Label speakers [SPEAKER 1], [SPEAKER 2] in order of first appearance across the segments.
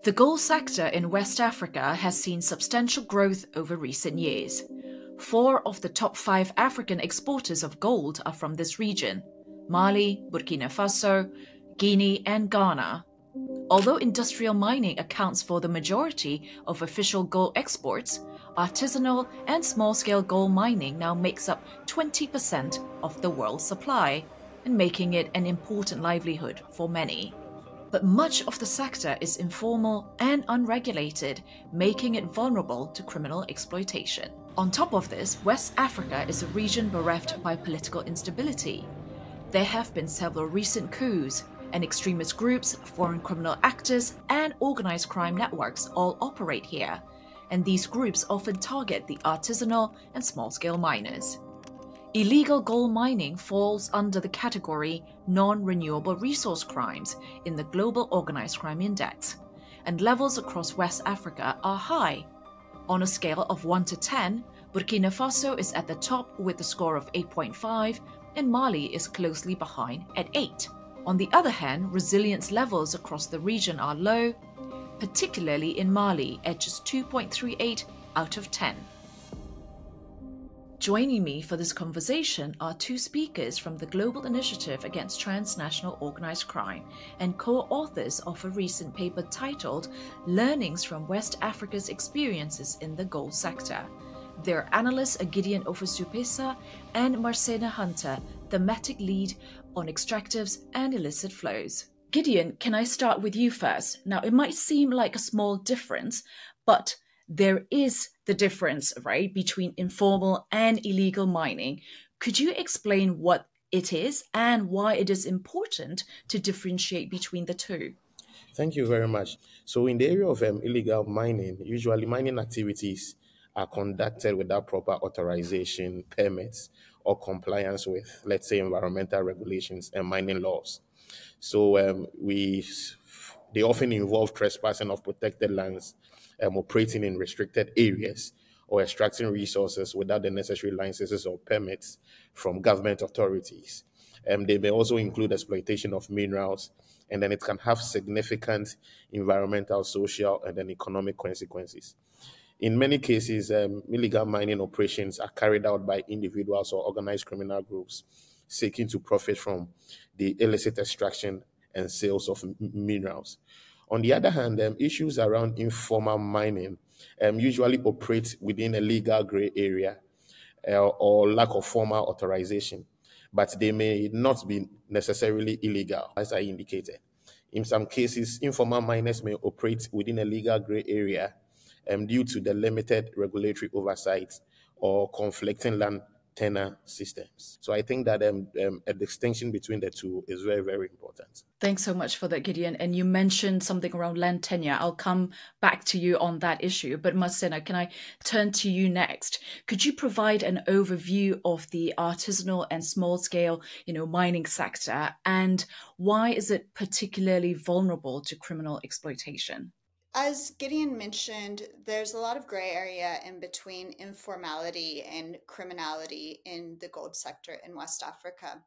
[SPEAKER 1] The gold sector in West Africa has seen substantial growth over recent years. 4 of the top 5 African exporters of gold are from this region: Mali, Burkina Faso, Guinea, and Ghana. Although industrial mining accounts for the majority of official gold exports, artisanal and small-scale gold mining now makes up 20% of the world's supply, and making it an important livelihood for many. But much of the sector is informal and unregulated, making it vulnerable to criminal exploitation. On top of this, West Africa is a region bereft by political instability. There have been several recent coups, and extremist groups, foreign criminal actors, and organized crime networks all operate here, and these groups often target the artisanal and small-scale miners. Illegal gold mining falls under the category non-renewable resource crimes in the Global Organized Crime Index, and levels across West Africa are high. On a scale of 1 to 10, Burkina Faso is at the top with a score of 8.5, and Mali is closely behind at 8. On the other hand, resilience levels across the region are low, particularly in Mali at just 2.38 out of 10. Joining me for this conversation are 2 speakers from the Global Initiative Against Transnational Organized Crime and co-authors of a recent paper titled Learnings from West Africa's Experiences in the Gold Sector. They're analysts Gideon Ofusupesa and Marcena Hunter, thematic lead on extractives and illicit flows. Gideon, can I start with you first? Now, it might seem like a small difference, but there is the difference, right, between informal and illegal mining. Could you explain what it is and why it is important to differentiate between the two?
[SPEAKER 2] Thank you very much. So in the area of illegal mining, usually mining activities are conducted without proper authorization, permits, or compliance with, let's say, environmental regulations and mining laws. So they often involve trespassing of protected lands, operating in restricted areas, or extracting resources without the necessary licenses or permits from government authorities. They may also include exploitation of minerals, and then it can have significant environmental, social, and then economic consequences. In many cases, illegal mining operations are carried out by individuals or organized criminal groups seeking to profit from the illicit extraction and sales of minerals. On the other hand, issues around informal mining usually operate within a legal gray area or lack of formal authorization, but they may not be necessarily illegal, as I indicated. In some cases, informal miners may operate within a legal gray area due to the limited regulatory oversight or conflicting land tenure systems. So I think that a distinction between the two is very, very important.
[SPEAKER 1] Thanks so much for that, Gideon. And you mentioned something around land tenure. I'll come back to you on that issue. But Marcena, can I turn to you next? Could you provide an overview of the artisanal and small-scale, mining sector, and why is it particularly vulnerable to criminal exploitation?
[SPEAKER 3] As Gideon mentioned, there's a lot of gray area in between informality and criminality in the gold sector in West Africa,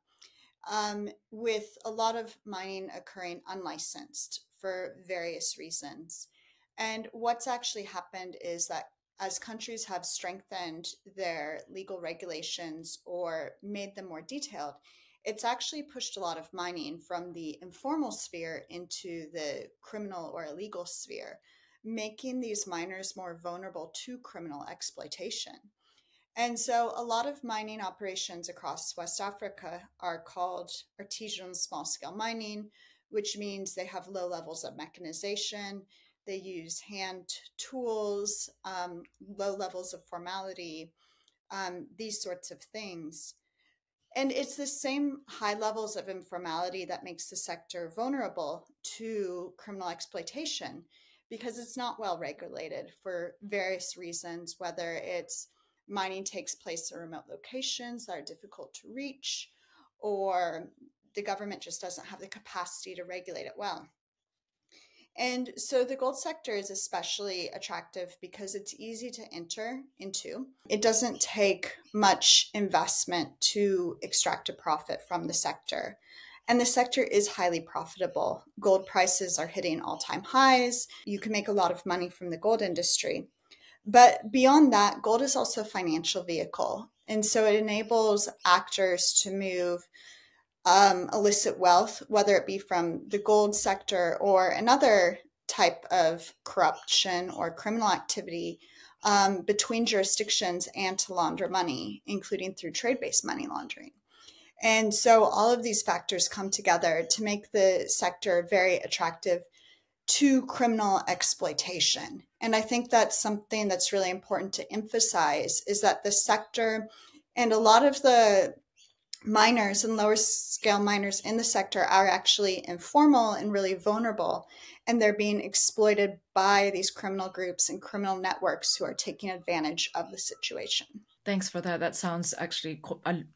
[SPEAKER 3] with a lot of mining occurring unlicensed for various reasons. And what's actually happened is that as countries have strengthened their legal regulations or made them more detailed, it's actually pushed a lot of mining from the informal sphere into the criminal or illegal sphere, making these miners more vulnerable to criminal exploitation. And so a lot of mining operations across West Africa are called artisanal small-scale mining, which means they have low levels of mechanization, they use hand tools, low levels of formality, these sorts of things. And it's the same high levels of informality that makes the sector vulnerable to criminal exploitation because it's not well regulated for various reasons, whether it's mining takes place in remote locations that are difficult to reach, or the government just doesn't have the capacity to regulate it well. And so the gold sector is especially attractive because it's easy to enter into. It doesn't take much investment to extract a profit from the sector. And the sector is highly profitable. Gold prices are hitting all-time highs. You can make a lot of money from the gold industry. But beyond that, gold is also a financial vehicle. And so it enables actors to move illicit wealth, whether it be from the gold sector or another type of corruption or criminal activity, between jurisdictions and to launder money, including through trade-based money laundering. And so all of these factors come together to make the sector very attractive to criminal exploitation. And I think that's something that's really important to emphasize, is that the sector and a lot of the miners and lower scale miners in the sector are actually informal and really vulnerable, and they're being exploited by these criminal groups and criminal networks who are taking advantage of the situation.
[SPEAKER 1] Thanks for that. That sounds actually,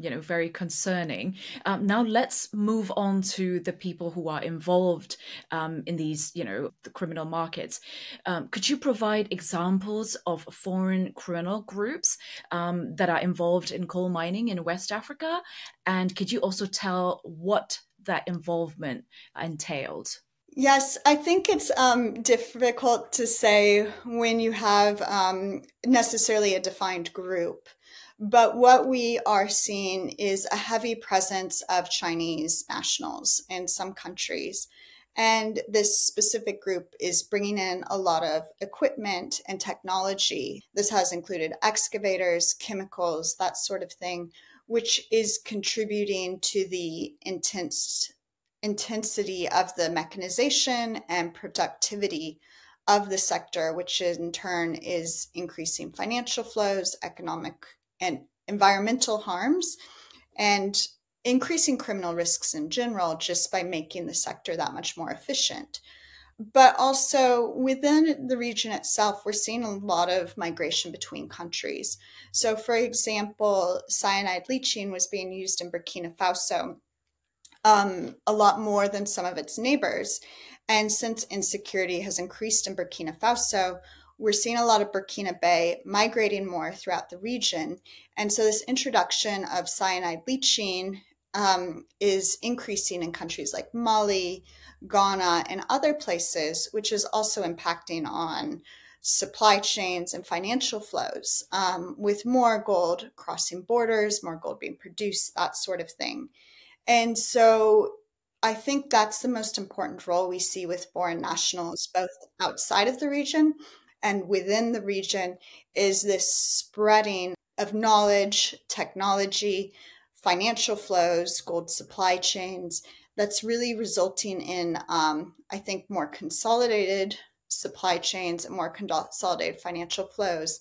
[SPEAKER 1] very concerning. Now let's move on to the people who are involved in these, the criminal markets. Could you provide examples of foreign criminal groups that are involved in coal mining in West Africa? And could you also tell what that involvement entailed?
[SPEAKER 3] Yes, I think it's difficult to say when you have necessarily a defined group. But what we are seeing is a heavy presence of Chinese nationals in some countries. And this specific group is bringing in a lot of equipment and technology. This has included excavators, chemicals, that sort of thing, which is contributing to the intensity of the mechanization and productivity of the sector, which in turn is increasing financial flows, economic and environmental harms, and increasing criminal risks in general just by making the sector that much more efficient. But also within the region itself, we're seeing a lot of migration between countries. So for example, cyanide leaching was being used in Burkina Faso a lot more than some of its neighbors. And since insecurity has increased in Burkina Faso, we're seeing a lot of Burkina Bay migrating more throughout the region. And so this introduction of cyanide leaching is increasing in countries like Mali, Ghana, and other places, which is also impacting on supply chains and financial flows, with more gold crossing borders, more gold being produced, that sort of thing. And so I think that's the most important role we see with foreign nationals, both outside of the region and within the region, is this spreading of knowledge, technology, financial flows, gold supply chains, that's really resulting in, I think, more consolidated supply chains and more consolidated financial flows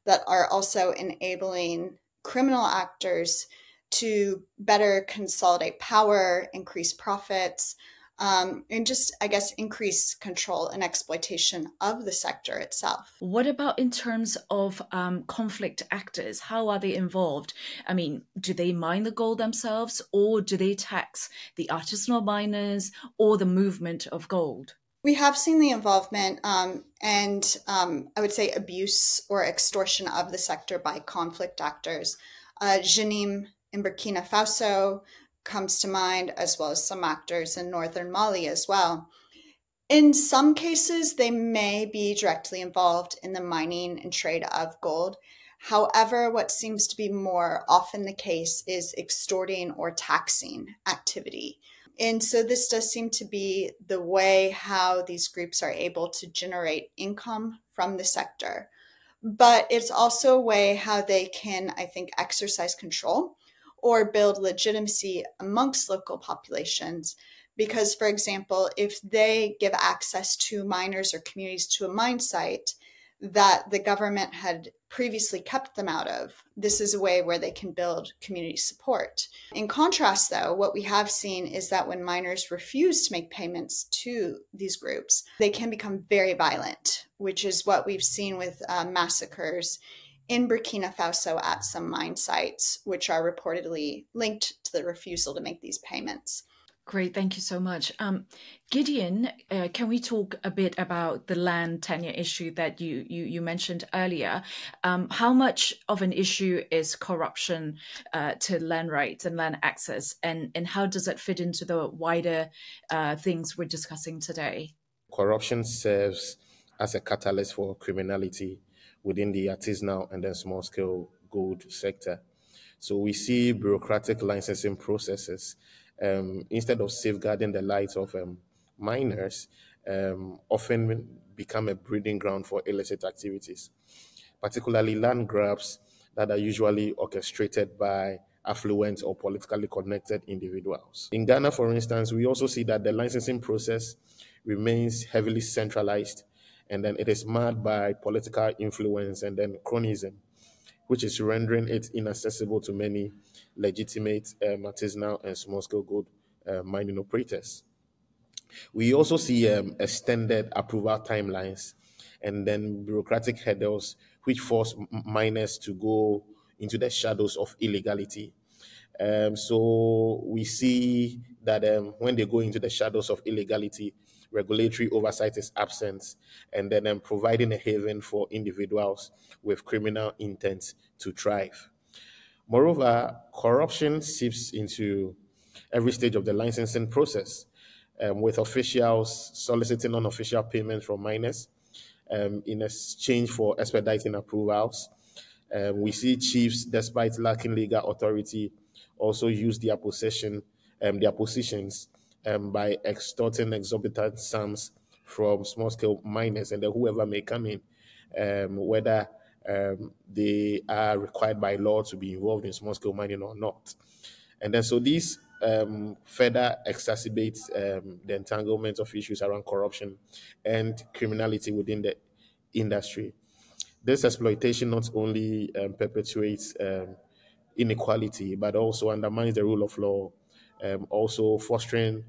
[SPEAKER 3] that are also enabling criminal actors to better consolidate power, increase profits, and just, I guess, increase control and exploitation of the sector itself.
[SPEAKER 1] What about in terms of conflict actors? How are they involved? I mean, do they mine the gold themselves, or do they tax the artisanal miners or the movement of gold?
[SPEAKER 3] We have seen the involvement and I would say abuse or extortion of the sector by conflict actors. Jenim in Burkina Faso comes to mind, as well as some actors in northern Mali as well. In some cases, they may be directly involved in the mining and trade of gold. However, what seems to be more often the case is extorting or taxing activity. And so this does seem to be the way how these groups are able to generate income from the sector. But it's also a way how they can, I think, exercise control or build legitimacy amongst local populations. Because, for example, if they give access to miners or communities to a mine site that the government had previously kept them out of, this is a way where they can build community support. In contrast, though, what we have seen is that when miners refuse to make payments to these groups, they can become very violent, which is what we've seen with massacres in Burkina Faso at some mine sites, which are reportedly linked to the refusal to make these payments.
[SPEAKER 1] Great, thank you so much. Gideon, can we talk a bit about the land tenure issue that you mentioned earlier? How much of an issue is corruption to land rights and land access, and how does it fit into the wider things we're discussing today?
[SPEAKER 2] Corruption serves as a catalyst for criminality within the artisanal and then small scale gold sector. So we see bureaucratic licensing processes instead of safeguarding the lives of miners, often become a breeding ground for illicit activities, particularly land grabs that are usually orchestrated by affluent or politically connected individuals. In Ghana, for instance, we also see that the licensing process remains heavily centralized, and then it is marred by political influence and then cronyism, which is rendering it inaccessible to many legitimate artisanal and small-scale gold mining operators. We also see extended approval timelines and then bureaucratic hurdles, which force miners to go into the shadows of illegality. So we see that when they go into the shadows of illegality, regulatory oversight is absent, and then providing a haven for individuals with criminal intent to thrive. Moreover, corruption seeps into every stage of the licensing process, with officials soliciting unofficial payments from miners in exchange for expediting approvals. We see chiefs, despite lacking legal authority, also use their positions by extorting exorbitant sums from small-scale miners and then whoever may come in, whether they are required by law to be involved in small-scale mining or not. And then so these further exacerbates the entanglement of issues around corruption and criminality within the industry. This exploitation not only perpetuates inequality, but also undermines the rule of law, also fostering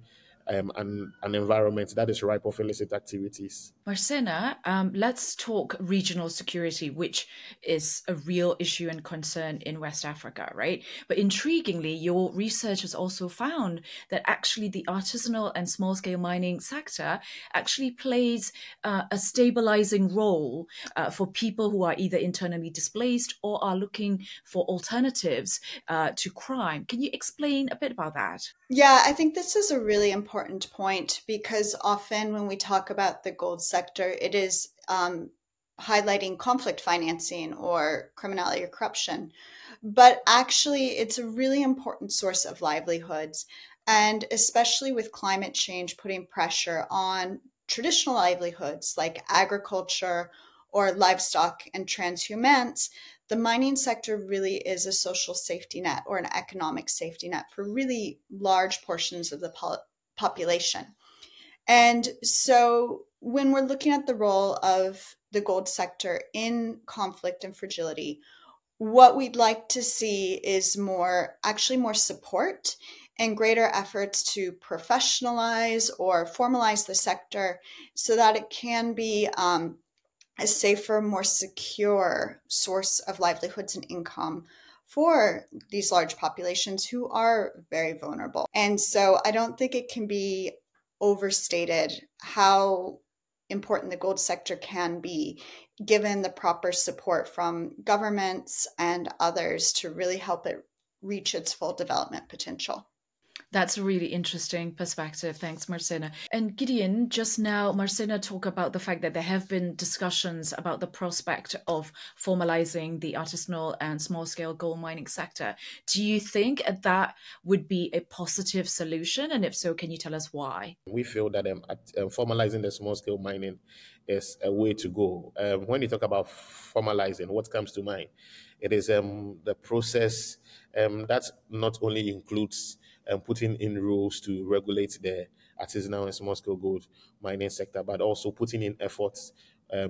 [SPEAKER 2] an environment that is ripe of illicit activities.
[SPEAKER 1] Marcena, let's talk regional security, which is a real issue and concern in West Africa, right? But intriguingly, your research has also found that actually the artisanal and small-scale mining sector actually plays a stabilizing role for people who are either internally displaced or are looking for alternatives to crime. Can you explain a bit about that?
[SPEAKER 3] Yeah, I think this is a really important point because often when we talk about the gold sector, it is highlighting conflict financing or criminality or corruption. But actually, it's a really important source of livelihoods. And especially with climate change putting pressure on traditional livelihoods like agriculture or livestock and transhumance, the mining sector really is a social safety net or an economic safety net for really large portions of the population. And so when we're looking at the role of the gold sector in conflict and fragility, what we'd like to see is more support and greater efforts to professionalize or formalize the sector so that it can be a safer, more secure source of livelihoods and income for these large populations who are very vulnerable. And so I don't think it can be overstated how important the gold sector can be, given the proper support from governments and others to really help it reach its full development potential.
[SPEAKER 1] That's a really interesting perspective. Thanks, Marcena. And Gideon, just now, Marcena talked about the fact that there have been discussions about the prospect of formalizing the artisanal and small-scale gold mining sector. Do you think that would be a positive solution? And if so, can you tell us why?
[SPEAKER 2] We feel that formalizing the small-scale mining is a way to go. When you talk about formalizing, what comes to mind? It is the process that not only includes putting in rules to regulate the artisanal and small-scale gold mining sector, but also putting in efforts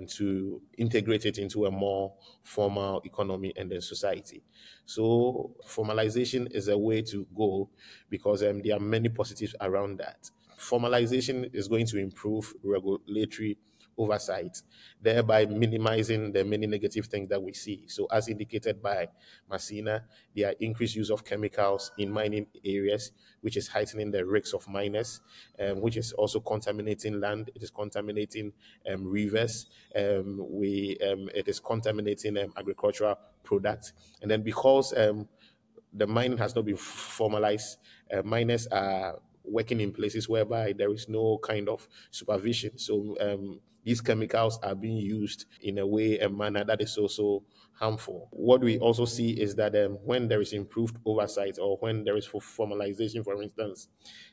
[SPEAKER 2] to integrate it into a more formal economy and then society. So formalization is a way to go because there are many positives around that. Formalization is going to improve regulatory oversight, thereby minimizing the many negative things that we see. So as indicated by Marcina, there are increased use of chemicals in mining areas, which is heightening the risks of miners, which is also contaminating land. It is contaminating rivers. It is contaminating agricultural products. And then because the mining has not been formalized, miners are working in places whereby there is no kind of supervision. So these chemicals are being used in a way, a manner that is also harmful. What we also see is that when there is improved oversight, or when there is formalization, for instance,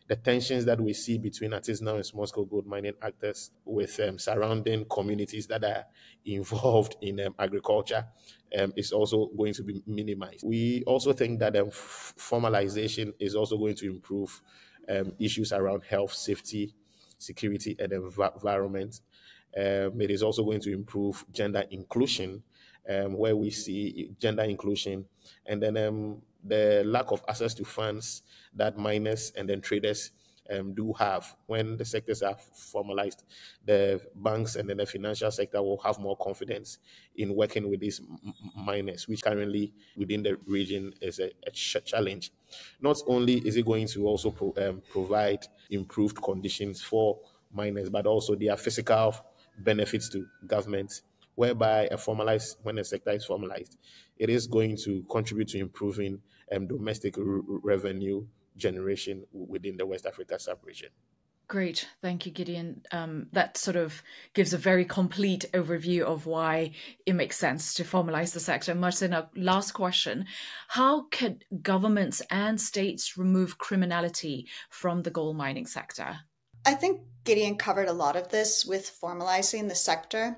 [SPEAKER 2] the tensions that we see between artisanal and small-scale gold mining actors with surrounding communities that are involved in agriculture is also going to be minimized. We also think that formalization is also going to improve issues around health, safety, security, and environment. It is also going to improve gender inclusion, where we see gender inclusion, and then the lack of access to funds that miners and then traders do have. When the sectors are formalized, the banks and then the financial sector will have more confidence in working with these miners, which currently within the region is a challenge. Not only is it going to also provide improved conditions for miners, but also there are physical benefits to governments, whereby when a sector is formalized, it is going to contribute to improving domestic revenue generation within the West Africa sub-region.
[SPEAKER 1] Great. Thank you, Gideon. That sort of gives a very complete overview of why it makes sense to formalize the sector. Marcina, last question. How can governments and states remove criminality from the gold mining sector?
[SPEAKER 3] I think Gideon covered a lot of this with formalizing the sector.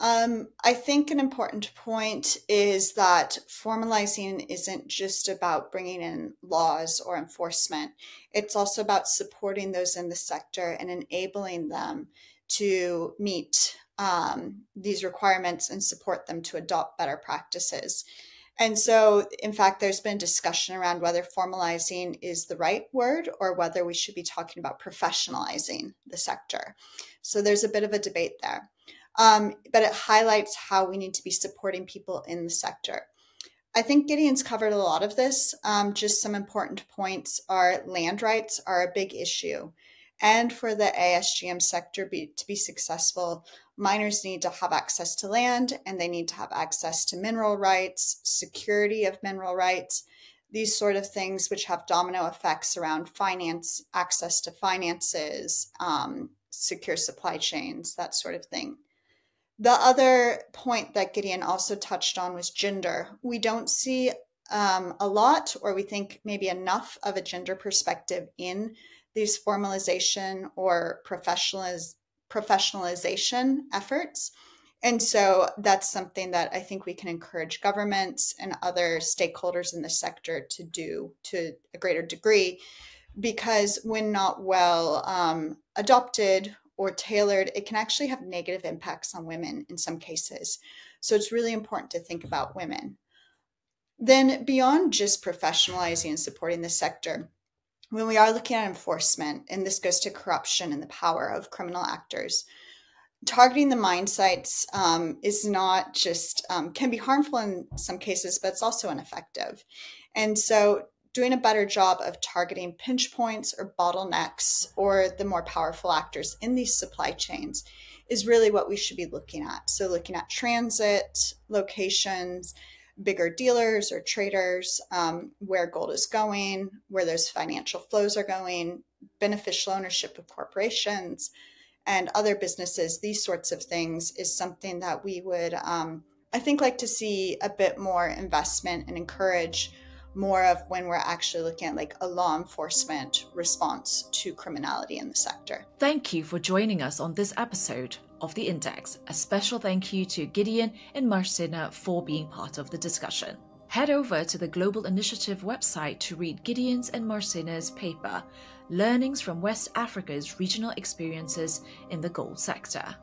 [SPEAKER 3] I think an important point is that formalizing isn't just about bringing in laws or enforcement. It's also about supporting those in the sector and enabling them to meet these requirements and support them to adopt better practices. And so, in fact, there's been discussion around whether formalizing is the right word or whether we should be talking about professionalizing the sector. So there's a bit of a debate there. But it highlights how we need to be supporting people in the sector. I think Gideon's covered a lot of this. Just some important points are land rights are a big issue. And for the ASGM sector to be successful, miners need to have access to land, and they need to have access to mineral rights, security of mineral rights, these sort of things which have domino effects around finance, access to finances, secure supply chains, that sort of thing. The other point that Gideon also touched on was gender. We don't see a lot, or we think maybe enough of a gender perspective in these formalization or professionalization efforts. And so that's something that I think we can encourage governments and other stakeholders in the sector to do to a greater degree, because when not well adopted or tailored, it can actually have negative impacts on women in some cases. So it's really important to think about women. Then beyond just professionalizing and supporting the sector, when we are looking at enforcement, and this goes to corruption and the power of criminal actors, targeting the mine sites is not just, can be harmful in some cases, but it's also ineffective. And so doing a better job of targeting pinch points or bottlenecks or the more powerful actors in these supply chains is really what we should be looking at. So looking at transit, locations, bigger dealers or traders, where gold is going, where those financial flows are going, beneficial ownership of corporations and other businesses, these sorts of things is something that we would, I think, like to see a bit more investment and encourage more of when we're actually looking at like a law enforcement response to criminality in the sector.
[SPEAKER 1] Thank you for joining us on this episode of The Index. A special thank you to Gideon and Marcina for being part of the discussion. Head over to the Global Initiative website to read Gideon's and Marcina's paper, Learnings from West Africa's Regional Experiences in the Gold Sector.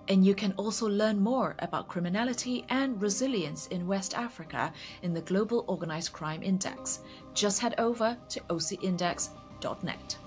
[SPEAKER 1] And you can also learn more about criminality and resilience in West Africa in the Global Organized Crime Index. Just head over to ocindex.net.